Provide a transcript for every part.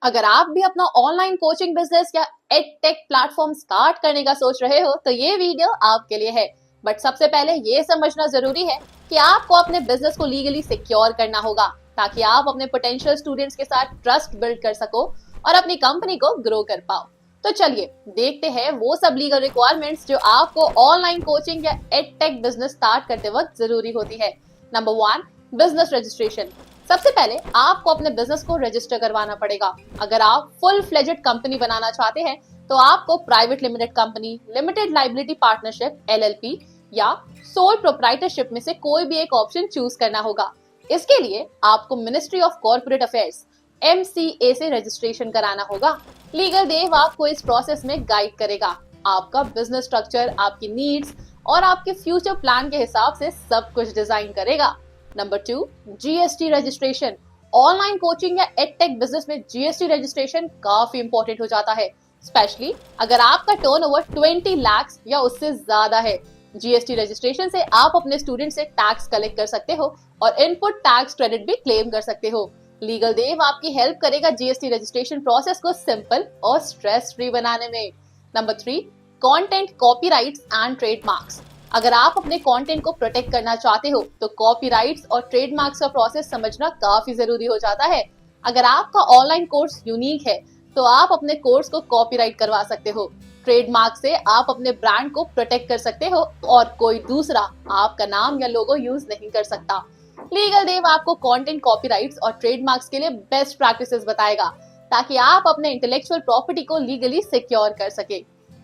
अगर आप भी अपना ऑनलाइन कोचिंग बिजनेस या एड टेक प्लेटफॉर्म स्टार्ट करने का सोच रहे हो तो ये वीडियो आपके लिए है। बट सबसे पहले ये समझना जरूरी है कि आपको अपने बिजनेस को लीगली सिक्योर करना होगा ताकि आप अपने पोटेंशियल स्टूडेंट्स के साथ ट्रस्ट बिल्ड कर सको और अपनी कंपनी को ग्रो कर पाओ। तो चलिए देखते हैं वो सब लीगल रिक्वायरमेंट्स जो आपको ऑनलाइन कोचिंग या एड टेक बिजनेस स्टार्ट करते वक्त जरूरी होती है। Number 1, business registration. सबसे पहले आपको अपने बिजनेस को रजिस्टर करवाना पड़ेगा। अगर आप फुल फ्लेजेड कंपनी बनाना चाहते हैं तो आपको private limited company, limited liability partnership LLP या सोल प्रोप्राइटरशिप में से कोई भी एक ऑप्शन चूज करना होगा। इसके लिए आपको ministry of corporate affairs MCA से रजिस्ट्रेशन कराना होगा। लीगल देव आपको इस प्रोसेस में गाइड करेगा, आपका बिजनेस स्ट्रक्चर, आपकी नीड्स और आपके फ्यूचर प्लान के हिसाब से सब कुछ डिजाइन करेगा। Number 2, GST registration. Online coaching या एडटेक बिजनेस में GST रजिस्ट्रेशन काफी इंपॉर्टेंट हो जाता है, स्पेशली अगर आपका टर्नओवर 20 लाख या उससे ज्यादा है। GST रजिस्ट्रेशन से आप अपने स्टूडेंट से टैक्स कलेक्ट कर सकते हो और इनपुट टैक्स क्रेडिट भी क्लेम कर सकते हो। लीगल देव आपकी हेल्प करेगा GST रजिस्ट्रेशन प्रोसेस को सिंपल और स्ट्रेस फ्री बनाने में। Number 3, content, copyrights and trademarks. अगर आप अपने कंटेंट को प्रोटेक्ट करना चाहते हो तो कॉपीराइट्स और ट्रेडमार्क्स का प्रोसेस समझना काफी जरूरी हो जाता है। अगर आपका ऑनलाइन कोर्स यूनिक है तो आप अपने कोर्स को कॉपीराइट करवा सकते हो। ट्रेडमार्क से आप अपने ब्रांड को प्रोटेक्ट कर सकते हो और कोई दूसरा आपका नाम या लोगो यूज नहीं कर सकता। लीगल देव आपको कंटेंट, कॉपीराइट्स और ट्रेडमार्क्स के लिए बेस्ट प्रैक्टिसेस बताएगा ताकि आप अपने इंटेलेक्चुअल प्रॉपर्टी को लीगली सिक्योर कर सके।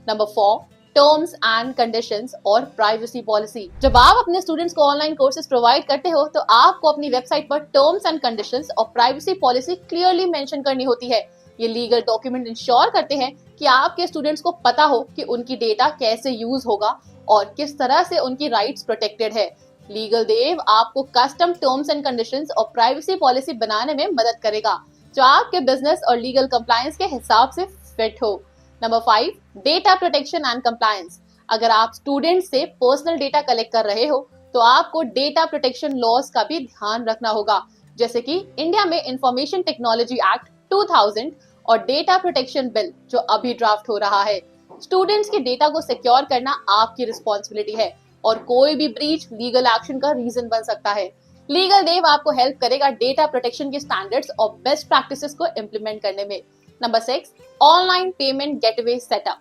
नंबर 4, टर्म्स एंड कंडीशंस और प्राइवेसी पॉलिसी। जब आप अपने स्टूडेंट्स को ऑनलाइन कोर्सेज प्रोवाइड करते हो तो आपको अपनी वेबसाइट पर टर्म्स एंड कंडीशंस और प्राइवेसी पॉलिसी क्लियरली मेंशन करनी होती है। ये लीगल डॉक्यूमेंट इंश्योर करते हैं कि आपके स्टूडेंट्स को पता हो कि उनकी डेटा कैसे यूज होगा और किस तरह से उनकी राइट्स प्रोटेक्टेड है। लीगल देव आपको कस्टम टर्म्स एंड कंडीशंस और प्राइवेसी पॉलिसी बनाने में मदद करेगा जो आपके बिजनेस और लीगल कंप्लायंस के हिसाब से फिट हो। Number 5, data protection and compliance. अगर आप स्टूडेंट से पर्सनल डेटा कलेक्ट कर रहे हो तो आपको डेटा प्रोटेक्शन लॉज का भी ध्यान रखना होगा, जैसे कि इंडिया में इंफॉर्मेशन टेक्नोलॉजी एक्ट 2000 और डेटा प्रोटेक्शन बिल जो अभी ड्राफ्ट हो रहा है। स्टूडेंट्स के डेटा को सिक्योर करना आपकी रिस्पॉन्सिबिलिटी है और कोई भी ब्रीच लीगल एक्शन का रीजन बन सकता है। लीगल देव आपको हेल्प करेगा डेटा प्रोटेक्शन के स्टैंडर्ड्स और बेस्ट प्रैक्टिसेस को इम्प्लीमेंट करने में। Number 6, online payment gateway setup.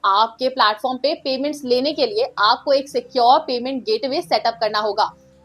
आपके प्लेटफॉर्म पे पेमेंट्स लेने के लिए आपको एक सिक्योर पेमेंट गेटवे सेटअप करना होगा।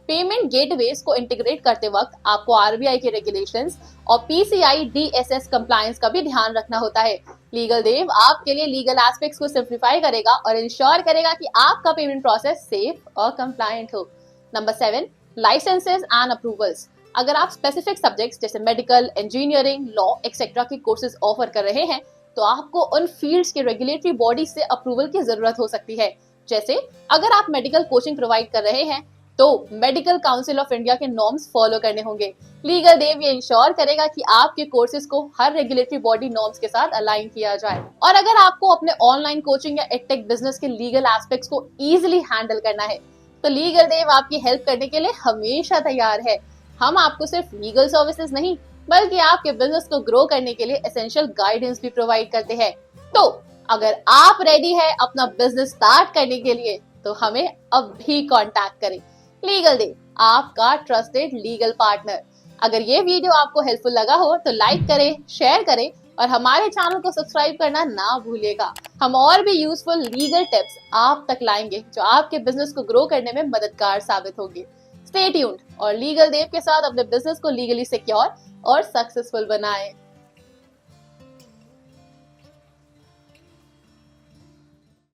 पेमेंट गेटवेज को इंटीग्रेट करते वक्त आपको RBI के रेगुलेशंस और PCI DSS कंप्लायंस का भी ध्यान रखना होता है। लीगल देव आपके लिए लीगल एस्पेक्ट्स को सिंप्लीफाई करेगा और इंश्योर करेगा कि आपका पेमेंट प्रोसेस सेफ और कंप्लायंट हो। Number 7, licenses and approvals. अगर आप स्पेसिफिक सब्जेक्ट्स जैसे मेडिकल, इंजीनियरिंग, लॉ एक्सेट्रा के कोर्सेज ऑफर कर रहे हैं तो आपको उन फील्ड्स के रेगुलेटरी बॉडी से अप्रूवल की जरूरत हो सकती है। जैसे अगर आप मेडिकल कोचिंग प्रोवाइड कर रहे हैं तो मेडिकल काउंसिल ऑफ इंडिया के नॉर्म्स फॉलो करने होंगे। लीगल देव ये इंश्योर करेगा कि आपके कोर्सेज को हर रेगुलेटरी बॉडी नॉर्म्स के साथ अलाइन किया जाए। और अगर आपको अपने ऑनलाइन कोचिंग या एडटेक बिजनेस के लीगल एस्पेक्ट्स को इजीली हैंडल करना है तो लीगल देव आपकी हेल्प करने के लिए हमेशा तैयार है। हम आपको सिर्फ लीगल सर्विसेज नहीं बल्कि आपके बिजनेस को ग्रो करने के लिए एसेंशियल गाइडेंस भी प्रोवाइड करते हैं। तो अगर आप रेडी है अपना बिजनेस स्टार्ट करने के लिए तो हमें अब भी कांटेक्ट करें। लीगल देव, आपका ट्रस्टेड लीगल पार्टनर। अगर ये वीडियो आपको हेल्पफुल लगा हो तो लाइक करें, शेयर करें और हमारे चैनल को सब्सक्राइब करना ना भूलिएगा। हम और भी यूजफुल लीगल टिप्स आप तक लाएंगे जो आपके बिजनेस को ग्रो करने में मददगार साबित होंगे। स्टे ट्यून्ड और लीगल देव के साथ अपने बिजनेस को लीगली सिक्योर और सक्सेसफुल बनाएं।